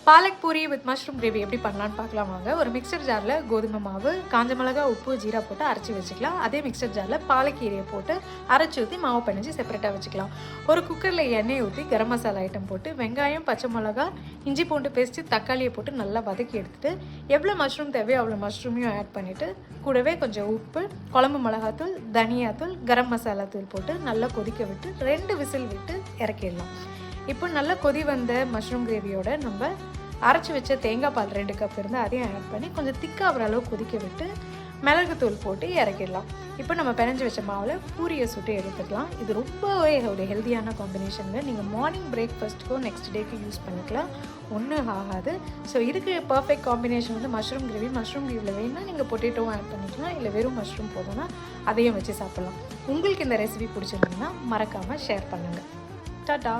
Palak puri with mushroom gravy எப்படி பண்ணலான்னு பார்க்கலாம் வாங்க. ஒரு மிக்சர் ஜாரில் கோதுமை மாவு, காஞ்ச மிளகா, உப்பு, ஜீரா போட்டு அரைச்சி வச்சுக்கலாம். அதே மிக்சர் ஜாரில் பாலக்கீரையை போட்டு அரைச்சி ஊற்றி மாவு பிணைஞ்சி செப்பரேட்டாக வச்சுக்கலாம். ஒரு குக்கரில் எண்ணெய் ஊற்றி கரம் மசாலா ஐட்டம் போட்டு வெங்காயம், பச்சை மிளகா, இஞ்சி பூண்டு பேஸ்ட்டு, தக்காளியை போட்டு நல்லா வதக்கி எடுத்துகிட்டு எவ்வளோ மஷ்ரூம் தேவையோ அவ்வளோ மஷ்ரூமையும் ஆட் பண்ணிவிட்டு கூடவே கொஞ்சம் உப்பு, குழம்பு மிளகாத்தூள், தனியாத்தூள், கரம் மசாலா தூள் போட்டு நல்லா கொதிக்க விட்டு 2 விசில் விட்டு இறக்கிடலாம். இப்போ நல்லா கொதி வந்த மஷ்ரூம் கிரேவியோட நம்ம அரைச்சி வச்ச தேங்காய் பால் 2 கப் இருந்து அதையும் ஆட் பண்ணி கொஞ்சம் திக்காகிற அளவு கொதிக்க விட்டு மிளகுத்தூள் போட்டு இறக்கிடலாம். இப்போ நம்ம பிணைஞ்சி வச்ச மாவில் பூரியை சுட்டு எடுத்துக்கலாம். இது ரொம்பவே ஒரு ஹெல்த்தியான காம்பினேஷனுங்க. நீங்கள் மார்னிங் பிரேக்ஃபாஸ்ட்டுக்கோ நெக்ஸ்ட் டேக்கு யூஸ் பண்ணிக்கலாம், ஒன்றும் ஆகாது. ஸோ இதுக்கு பர்ஃபெக்ட் காம்பினேஷன் வந்து மஷ்ரூம் கிரேவியில் வேணும்னா நீங்கள் பொட்டேட்டோவும் ஆட் பண்ணிக்கலாம், இல்லை வெறும் மஷ்ரூம் போதும்னா அதையும் வச்சு சாப்பிட்லாம். உங்களுக்கு இந்த ரெசிபி பிடிச்சிருந்தீங்கன்னா மறக்காமல் ஷேர் பண்ணுங்கள். டாடா.